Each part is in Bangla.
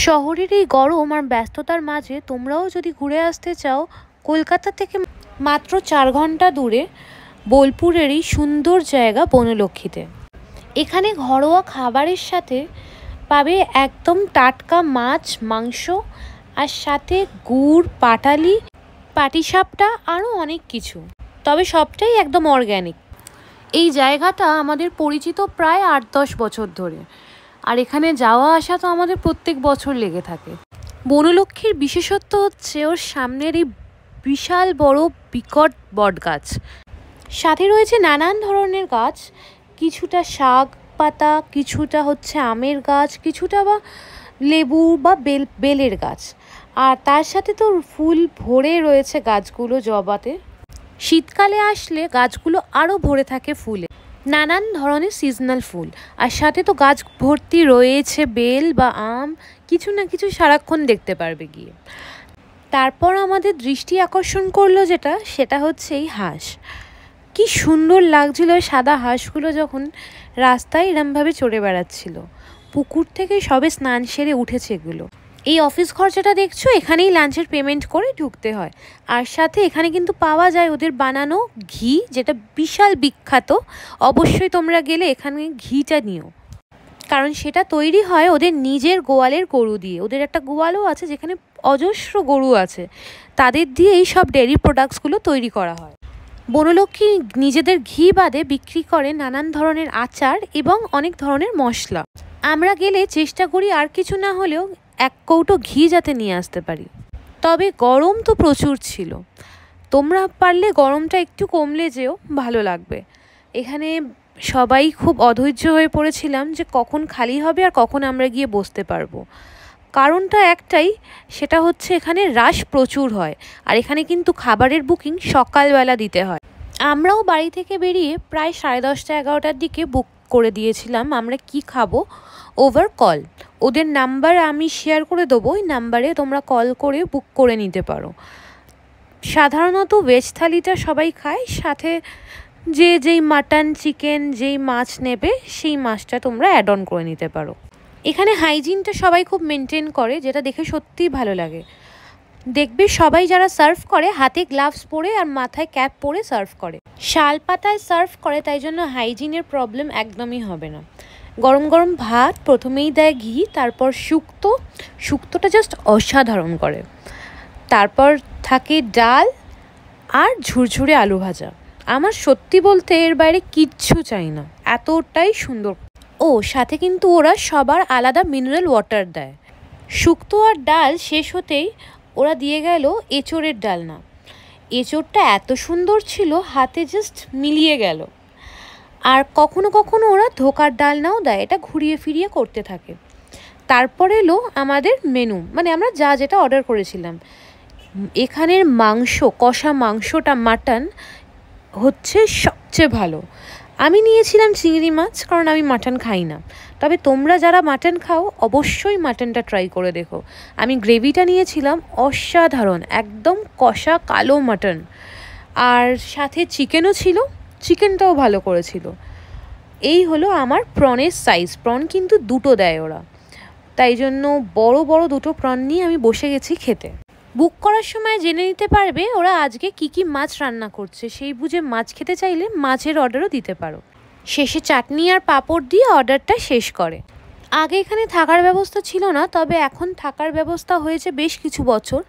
শহরের এই গরম আর ব্যস্ততার মাঝে তোমরাও যদি ঘুরে আসতে চাও, কলকাতা থেকে মাত্র 4 ঘন্টা দূরে বোলপুরের এই সুন্দর জায়গা বনলক্ষ্মীতে। এখানে ঘরোয়া খাবারের সাথে পাবে একদম টাটকা মাছ, মাংস, আর সাথে গুড়, পাটালি, পাটিসাপটা, আরও অনেক কিছু। তবে সবটাই একদম অর্গ্যানিক। এই জায়গাটা আমাদের পরিচিত প্রায় 8-10 বছর ধরে, আর এখানে যাওয়া আসা তো আমাদের প্রত্যেক বছর লেগে থাকে। বনলক্ষ্মীর বিশেষত্ব হচ্ছে ওর সামনের এই বিশাল বড় বিকট বট গাছ, সাথে রয়েছে নানান ধরনের গাছ, কিছুটা শাক পাতা, কিছুটা হচ্ছে আমের গাছ, কিছুটা বা লেবু বা বেলের গাছ, আর তার সাথে তো ফুল ভরে রয়েছে গাছগুলো জবাতে। শীতকালে আসলে গাছগুলো আরও ভরে থাকে ফুলে, নানান ধরনের সিজনাল ফুল, আর সাথে তো গাছ ভর্তি রয়েছে বেল বা আম, কিছু না কিছু সারাক্ষণ দেখতে পারবে গিয়ে। তারপর আমাদের দৃষ্টি আকর্ষণ করলো সেটা হচ্ছে এই হাঁস। কি সুন্দর লাগছিল সাদা হাঁসগুলো যখন রাস্তায় এরমভাবে চড়ে বেড়াচ্ছিল। পুকুর থেকে সবে স্নান সেরে উঠেছে এগুলো। এই অফিস খরচাটা দেখছো, এখানেই লাঞ্চের পেমেন্ট করে ঢুকতে হয়। আর সাথে এখানে কিন্তু পাওয়া যায় ওদের বানানো ঘি, যেটা বিশাল বিখ্যাত। অবশ্যই তোমরা গেলে এখানে ঘিটা নিও, কারণ সেটা তৈরি হয় ওদের নিজের গোয়ালের গরু দিয়ে। ওদের একটা গোয়ালও আছে যেখানে অজস্র গরু আছে, তাদের দিয়ে এই সব ডেয়ারি প্রোডাক্টসগুলো তৈরি করা হয়। বনলক্ষ্মী নিজেদের ঘি বাদে বিক্রি করে নানান ধরনের আচার এবং অনেক ধরনের মশলা। আমরা গেলে চেষ্টা করি আর কিছু না হলেও 1 কৌটো ঘি যাতে নিয়ে আসতে পারি। তবে গরম তো প্রচুর ছিল, তোমরা পারলে গরমটা একটু কমলে যেও, ভালো লাগবে। এখানে সবাই খুব অধৈর্য হয়ে পড়েছিলাম যে কখন খালি হবে আর কখন আমরা গিয়ে বসতে পারবো। কারণটা একটাই, সেটা হচ্ছে এখানে রাশ প্রচুর হয়, আর এখানে কিন্তু খাবারের বুকিং সকালবেলা দিতে হয়। আমরাও বাড়ি থেকে বেরিয়ে প্রায় 10:30-11টার দিকে বুক করে দিয়েছিলাম আমরা কি খাবো ওভার কল। ওদের নাম্বার আমি শেয়ার করে দেবো, ওই নাম্বারে তোমরা কল করে বুক করে নিতে পারো। সাধারণত ভেজ থালিটা সবাই খায়, সাথে যেই মাটন, চিকেন, যেই মাছ নেবে সেই মাছটা তোমরা অ্যাড অন করে নিতে পারো। এখানে হাইজিনটা সবাই খুব মেনটেন করে, যেটা দেখে সত্যিই ভালো লাগে। দেখবে সবাই যারা সার্ভ করে হাতে গ্লাভস পরে আর মাথায় ক্যাপ পরে সার্ভ করে, শাল পাতায় সার্ভ করে, তাই জন্য হাইজিনের প্রবলেম একদমই হবে না। গরম গরম ভাত, প্রথমেই দেয় ঘি, তারপর শুক্তোটা জাস্ট অসাধারণ করে, তারপর থাকে ডাল আর ঝুরঝুরে আলু ভাজা। আমার সত্যি বলতে এর বাইরে কিচ্ছু চাই না, এতটাই সুন্দর। ও সাথে কিন্তু ওরা সবার আলাদা মিনারেল ওয়াটার দেয়। শুক্তো আর ডাল শেষ হতেই ওরা দিয়ে গেল এঁচোড়ের ডালনা। এঁচোড়টা এত সুন্দর ছিল, হাতে জাস্ট মিলিয়ে গেল। আর কখনো কখনো ওরা ধোকার ডালনাও দেয়, এটা ঘুরিয়ে ফিরিয়ে করতে থাকে। তারপর এলো আমাদের মেনু, মানে আমরা যেটা অর্ডার করেছিলাম। এখানের মাংস, কষা মাংসটা, মাটন হচ্ছে সবচেয়ে ভালো। আমি নিয়েছিলাম চিংড়ি মাছ, কারণ আমি মাটন খাই না। তবে তোমরা যারা মাটন খাও অবশ্যই মাটনটা ট্রাই করে দেখো। আমি গ্রেভিটা নিয়েছিলাম, অসাধারণ, একদম কষা কালো মাটন। আর সাথে চিকেনও ছিল, চিকেনটাও ভালো করেছিল। এই হলো আমার প্রনের সাইজ। প্রন কিন্তু 2টো দেয় ওরা, তাই জন্য বড় বড় 2টো প্রন নিয়ে আমি বসে গেছি খেতে। বুক করার সময় জেনে নিতে পারবে ওরা আজকে কি মাছ রান্না করছে, সেই বুঝে মাছ খেতে চাইলে মাছের অর্ডারও দিতে পারো। শেষে চাটনি আর পাঁপড় দিয়ে অর্ডারটা শেষ করে। আগে এখানে থাকার ব্যবস্থা ছিল না, তবে এখন থাকার ব্যবস্থা হয়েছে বেশ কিছু বছর।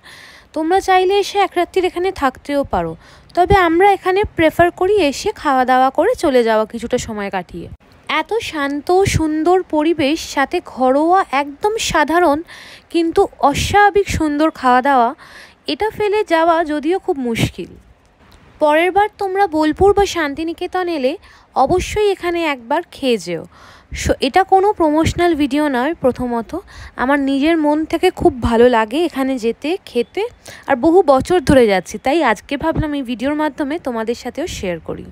তোমরা চাইলে এসে 1 রাত্রির এখানে থাকতেও পারো, তবে আমরা এখানে প্রেফার করি এসে খাওয়া দাওয়া করে চলে যাওয়া কিছুটা সময় কাটিয়ে। এত শান্ত সুন্দর পরিবেশ, সাথে ঘরোয়া একদম সাধারণ কিন্তু অস্বাভাবিক সুন্দর খাওয়া দাওয়া, এটা ফেলে যাওয়া যদিও খুব মুশকিল। পরের বার তোমরা বোলপুর বা শান্তিনিকেতন এলে অবশ্যই এখানে একবার খেয়ে যেও। এটা কোনো প্রমোশনাল ভিডিও নয়, প্রথমত আমার নিজের মন থেকে খুব ভালো লাগে এখানে যেতে, খেতে, আর বহু বছর ধরে যাচ্ছি, তাই আজকে ভাবলাম এই ভিডিওর মাধ্যমে তোমাদের সাথেও শেয়ার করি।